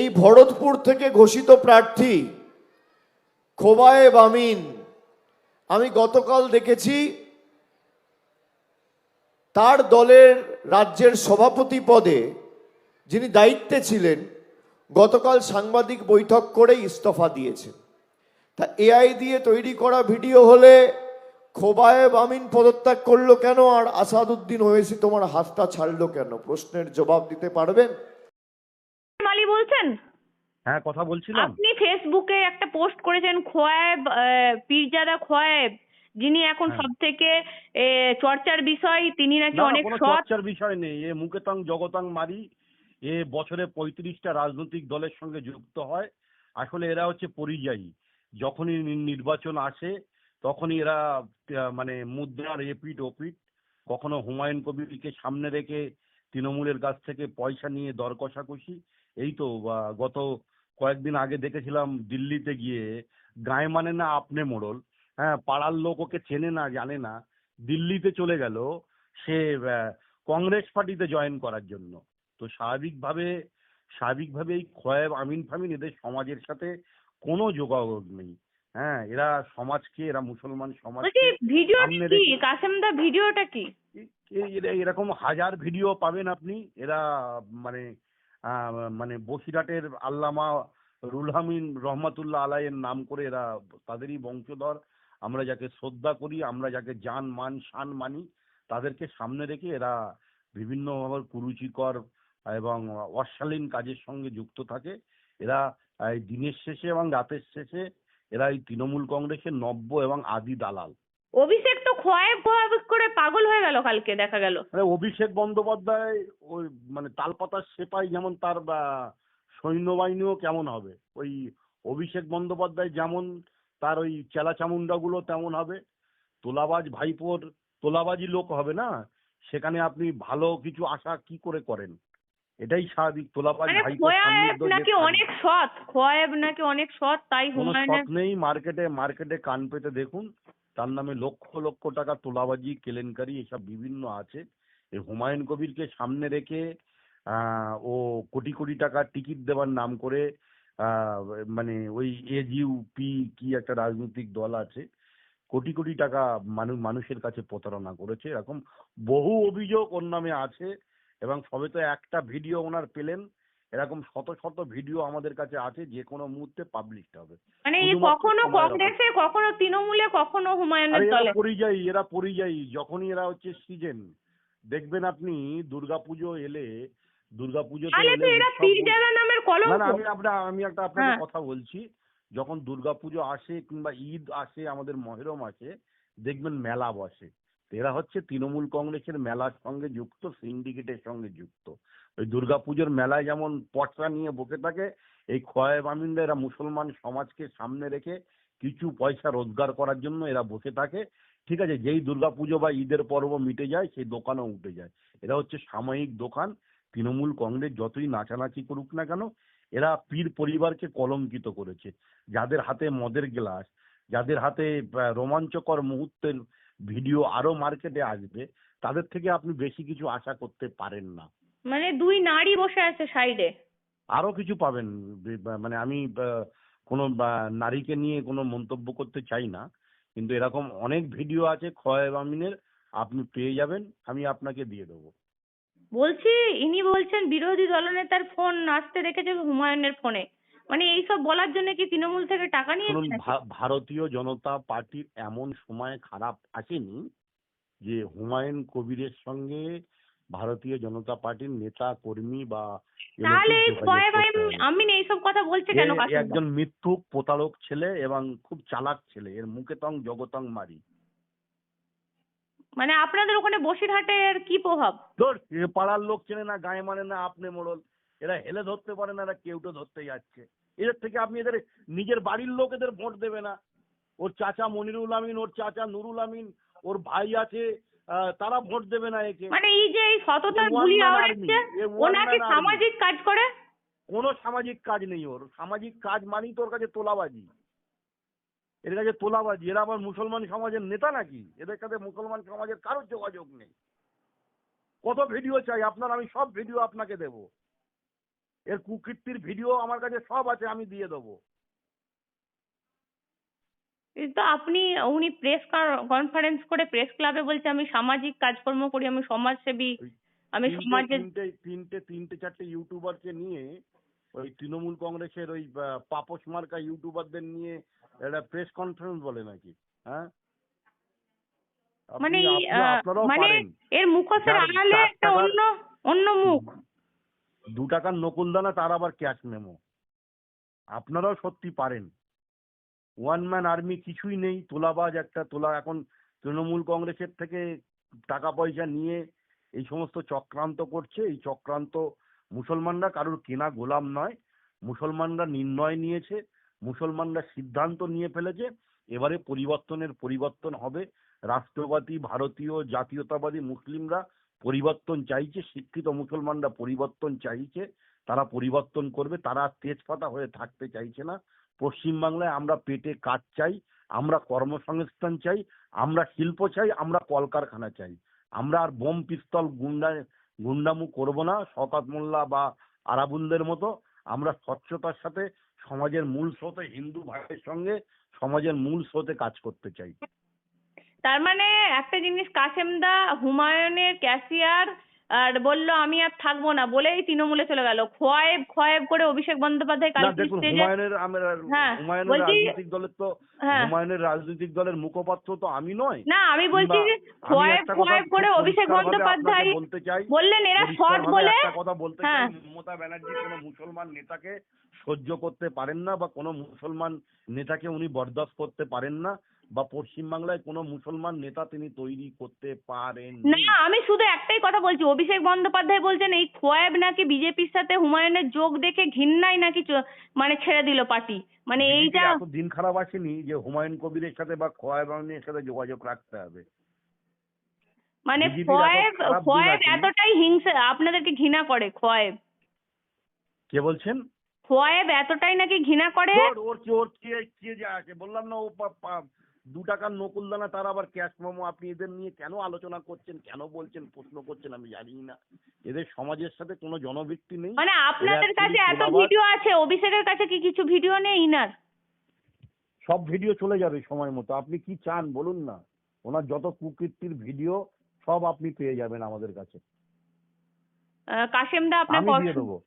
এই ভরতপুর থেকে ঘোষিত প্রার্থী খোবায়েব আমিন, আমি গতকাল দেখেছি তার দলের রাজ্যের সভাপতি পদে যিনি দায়িত্বে ছিলেন গতকাল সাংবাদিক বৈঠক করে ইস্তফা দিয়েছেন। তা এআই দিয়ে তৈরি করা ভিডিও হলে খোবায়েব আমিন পদত্যাগ করলো কেন আর আসাদউদ্দিন ওয়েসি তোমার হাতটা ছাড়লো কেন? প্রশ্নের জবাব দিতে পারবেন? মালি বলছেন? হ্যাঁ, কথা বলছিলাম। আপনি ফেসবুকে একটা পোস্ট করেছেন খোয়ায়েব, পীরজাদা খোয়ায়েব, যিনি এখন হ্যাঁ। সব থেকে চর্চার বিষয়, তিনি নাকি না, অনেক কোনো সৎ। চর্চার বিষয় নেই। এ মুকেতাং জগতাং মারি, এ বছরে 35টা রাজনৈতিক দলের সঙ্গে যুক্ত হয়। আসলে এরা হচ্ছে পরিযায়ী। যখনই নির্বাচন আসে তখনই এরা মানে মুদ্রার এপিঠ ওপিঠ। কখনো হুমায়ুন কবিরকে সামনে রেখে তৃণমূলের কাছ থেকে পয়সা নিয়ে দর কষাকষি। এই তো গত কয়েকদিন আগে দেখেছিলাম দিল্লিতে গিয়ে, গায়ে মানে না আপনি মোড়ল, হ্যাঁ, পাড়ার লোক ওকে চেনে না জানে না, দিল্লিতে চলে গেল সে কংগ্রেস পার্টিতে জয়েন করার জন্য। তো স্বাভাবিকভাবে এই খোয়াব আমিন ফামিন এদের সমাজের সাথে কোনো যোগাযোগ নেই। হ্যাঁ, এরা সমাজকে, এরা মুসলমান বলছি সমাজকে ভিডিওটা সামনে কি রেখে কাসেম দা, ভিডিওটা কি? এরকম হাজার ভিডিও পাবেন আপনি। এরা মানে মানে বসিরহাটের আল্লামা রুল আমিন রহমাতুল্লাহ আলাইয়ের নাম করে এরা, তাদেরই বংশধর, আমরা যাকে শ্রদ্ধা করি, আমরা যাকে জান মান শান মানি, তাদেরকে সামনে রেখে এরা বিভিন্নভাবে কুরুচিকর এবং অশালীন কাজের সঙ্গে যুক্ত থাকে। এরা এই দিনের শেষে এবং রাতের শেষে এরা এই তৃণমূল কংগ্রেসের নব্য এবং আদি দালাল। অভিষেক তো খোয়ায়েব খোয়ায়েব করে পাগল হয়ে গেল কালকে, দেখা গেল। মানে অভিষেক বন্দ্যোপাধ্যায় ওই মানে তালপাতার সেপাই যেমন, তার সৈন্যবাহিনীও কেমন হবে। ওই অভিষেক বন্দ্যোপাধ্যায় যেমন, তার ওই চেলা চামুন্ডাগুলো তেমন হবে। তোলাবাজ ভাইপোর তোলাবাজি লোক হবে না, সেখানে আপনি ভালো কিছু আশা কি করে করেন? এটাই স্বাভাবিক। তোলাবাজ মানে ভাইপোর সামনে খোয়ায়েব তো যে নাকি থাকবে। অনেক সৎ, খোয়ায়েব নাকি অনেক সৎ, তাই কোনো শট হুমায়ুনের। নেই। মার্কেটে মার্কেটে কান পেতে দেখুন, তার নামে লক্ষ লক্ষ টাকা তোলাবাজি কেলেঙ্কারি এসব বিভিন্ন আছে। এই হুমায়ুন কবিরকে সামনে রেখে ও কোটি কোটি টাকার টিকিট দেওয়ার নাম করে আহ, মানে ওই এজিউপি কি একটা রাজনৈতিক দল আছে, কোটি কোটি টাকা মানুষের কাছে প্রতারণা করেছে। এরকম বহু অভিযোগ ওর নামে আছে। এবং সবে তো একটা ভিডিও ওনার পেলেন, এরকম শত শত ভিডিও আমাদের কাছে আছে, যে কোনো মুহূর্তে পাবলিশ হবে, মানে এই শুধুমাত্র কখনো সময়ের কংগ্রেসে, অপেক্ষা। কখনো তৃণমূলে, কখনো হুমায়ুনের আরে দলে। এরা পরিযায়ী। যখনই এরা হচ্ছে সিজন, দেখবেন আপনি দুর্গাপুজো এলে, দুর্গাপুজোতে তাহলে তো এলে এরা উৎসব। পীরজাদা নামের না কলঙ্ক। না, আমি একটা আপনাকে হ্যাঁ। কথা বলছি। যখন দুর্গাপুজো আসে কিংবা ঈদ আসে, আমাদের মহরম আসে, দেখবেন মেলা বসে। তো এরা হচ্ছে তৃণমূল কংগ্রেসের মেলার সঙ্গে যুক্ত, সিন্ডিকেটের সঙ্গে যুক্ত। ওই দুর্গাপুজোর মেলায় যেমন পটকা নিয়ে বসে থাকে, এই খোয়াব আমিনরা এরা মুসলমান সমাজকে সামনে রেখে কিছু পয়সা রোজগার করার জন্য এরা বসে থাকে। ঠিক আছে, যেই দুর্গাপুজো বা ঈদের পর্ব মিটে যায় সেই দোকানও উঠে যায়। এরা হচ্ছে সাময়িক দোকান। তৃণমূল কংগ্রেস যতই নাচানাচি করুক না কেন, এরা পীর পরিবারকে কলঙ্কিত করেছে। যাদের হাতে মদের গ্লাস, যাদের হাতে রোমাঞ্চকর মুহূর্তের ভিডিও আরো মার্কেটে আসবে, তাদের থেকে আপনি বেশি কিছু আশা করতে পারেন না। মানে দুই নারী বসে আছে সাইডে। আরো কিছু পাবেন। মানে আমি কোনো নারীকে নিয়ে কোনো মন্তব্য করতে চাই না, কিন্তু এরকম অনেক ভিডিও আছে খোয়াব আমিনের, আপনি পেয়ে যাবেন, আমি আপনাকে দিয়ে দেবো। বলছি, ইনি বলছেন বিরোধী দলনেতার ফোন আসতে দেখেছে হুমায়ুনের ফোনে। মানে এইসব বলার জন্য কি তৃণমূল থেকে টাকা শুনুন, নিয়েছে নাকি? ভারতীয় জনতা পার্টির এমন সময় খারাপ আসেনি যে হুমায়ুন কবিরের সঙ্গে ভারতীয় জনতা পার্টির নেতা কর্মী বা এ তাহলে লোকের এই যোগাযোগ খোয়াব করতে হবে। আমিন এইসব কথা বলছে এ কেন এ কাসেম দা? একজন মিথ্যুক প্রতারক ছেলে এবং খুব চালাক ছেলে। এর মুখে তং জগতং মারি। মানে আপনাদের ওখানে বসিরহাটের কি প্রভাব? ধর, এ পাড়ার লোক চেনে না, গায়ে মানে না আপনি মোড়ল। এরা হেলে ধরতে পারে না, এরা কেউটো ধরতে যাচ্ছে। এদের থেকে আপনি এদের নিজের বাড়ির লোক এদের ভোট দেবে না। ওর চাচা মনিরুল আমিন, ওর চাচা নুরুল আমিন, ওর ভাই আছে, তারা ভোট দেবে না একে। মানে এই যে এই এ সততার ওয়ান বুলি ম্যান আর্মি, আওড়াচ্ছে, এ ও ওয়ান নাকি ম্যান আর্মি। সামাজিক কাজ করে। কোনো সামাজিক কাজ নেই ওর। সামাজিক কাজ মানেই তোর কাছে তোলাবাজি। এর কাছে তোলাবাজি। এরা আবার মুসলমান সমাজের নেতা নাকি? এদের কাছে মুসলমান সমাজের কারোর যোগাযোগ নেই। কত ভিডিও চাই আপনার? আমি সব ভিডিও আপনাকে দেবো। এর কুকীর্তির ভিডিও আমার কাছে সব আছে, আমি দিয়ে দেবো। এই তো উনি প্রেস কনফারেন্স করে প্রেস ক্লাবে বলছে আমি সামাজিক কাজকর্ম করি, আমি সমাজসেবী, ওই আমি সমাজের। তিনটে চারটে ইউটিউবারকে নিয়ে, ওই তৃণমূল কংগ্রেসের ওই পাপস মার্কা ইউটিউবারদের নিয়ে একটা প্রেস কনফারেন্স বলে নাকি? হ্যাঁ, মানে আপনারাও মানে পারেন। এর মুখোশের যার আড়ালে 4 একটা টাকার অন্য মুখ। 2 টাকার নকুলদানা, তার আবার ক্যাশ মেমো। আপনারাও সত্যি পারেন। ওয়ান ম্যান আর্মি কিছুই নেই, তোলাবাজ একটা এখন তৃণমূল কংগ্রেসের থেকে টাকা পয়সা নিয়ে এই সমস্ত চক্রান্ত করছে। এই চক্রান্ত মুসলমানরা কারোর কেনা গোলাম নয়, মুসলমানরা নির্ণয় নিয়েছে, মুসলমানরা সিদ্ধান্ত নিয়ে ফেলেছে। এবারে পরিবর্তন হবে। রাষ্ট্রবাদী ভারতীয় জাতীয়তাবাদী মুসলিমরা পরিবর্তন চাইছে, শিক্ষিত মুসলমানরা পরিবর্তন চাইছে, তারা পরিবর্তন করবে। তারা তেজপাতা হয়ে থাকতে চাইছে না। পশ্চিমবাংলায় আমরা পেটে কাজ চাই, আমরা কর্মসংস্থান চাই, আমরা শিল্প চাই, আমরা কলকারখানা চাই। আমরা আর বোম পিস্তল গুন্ডামু করব না শওকত মোল্লা বা আরাবুলদের মতো। আমরা স্বচ্ছতার সাথে সমাজের মূল স্রোতে, হিন্দু ভাইয়ের সঙ্গে সমাজের মূল স্রোতে কাজ করতে চাই। তার মানে একটা জিনিস, কাসেমদা হুমায়ুনের ক্যাশিয়ার আর বললো আমি আর থাকবো না বলেই তৃণমূলে চলে গেল। খোয়াব করে অভিষেক বন্দ্যোপাধ্যায় না কালকে দেখুন, স্টেজে। হ্যাঁ বলছি, হ্যাঁ হুমায়ুনের রাজনৈতিক দলের মুখপাত্র তো আমি নয়। না আমি বলছি যে আমি একটা কথা খোয়াব করে অভিষেক পরিষ্কারভাবে বন্দ্যোপাধ্যায় আপনাকে বলতে চাই, বললেন এরা শট পরিষ্কারভাবে বলে। একটা কথা বলতে চাই, হ্যাঁ মমতা ব্যানার্জি কোনো মুসলমান নেতাকে সহ্য করতে পারেন না, বা কোনো মুসলমান নেতাকে উনি বরদাস্ত করতে পারেন না, বা পশ্চিমবাংলায় কোনো মুসলমান নেতা তিনি তৈরি করতে পারেন না, আমি শুধু একটাই কথা বলছি, অভিষেক বন্দ্যোপাধ্যায় বলছেন এই খোয়াব নাকি বিজেপির সাথে হুমায়ুনের যোগ দেখে ঘৃণায় নাকি মানে ছেড়ে দিল পার্টি। মানে এইটা এত দিন খারাপ আসেনি যে হুমায়ুন কবিরের সাথে বা খোয়াব আমিনের সাথে যোগাযোগ রাখতে হবে। মানে বিজেপির এত খারাপ দিন খোয়াব আসেনি। এতটাই হিংসা, আপনাদেরকে ঘৃণা করে খোয়াব। কে বলছেন? খোয়াব এতটাই নাকি ঘৃণা করে। ওর কে যে আছে, বললাম না, ও 2 টাকার নকুলদানা, তার আবার ক্যাশ মেমো। আপনি এদের নিয়ে কেন আলোচনা করছেন, কেন বলছেন, প্রশ্ন করছেন, আমি জানি না। এদের সমাজের সাথে কোনো জনভিত্তি নেই। মানে আপনাদের এরা কাছে actually এত তোলাবাজ। ভিডিও আছে, অভিষেকের কাছে কি কিছু ভিডিও নেই ইনার? সব ভিডিও চলে যাবে সময় মতো। আপনি কি চান বলুন না? ওনার যত কুকীর্তির ভিডিও সব আপনি পেয়ে যাবেন আমাদের কাছে, কাসেমদা আমি আপনাকে দিয়ে দেবো।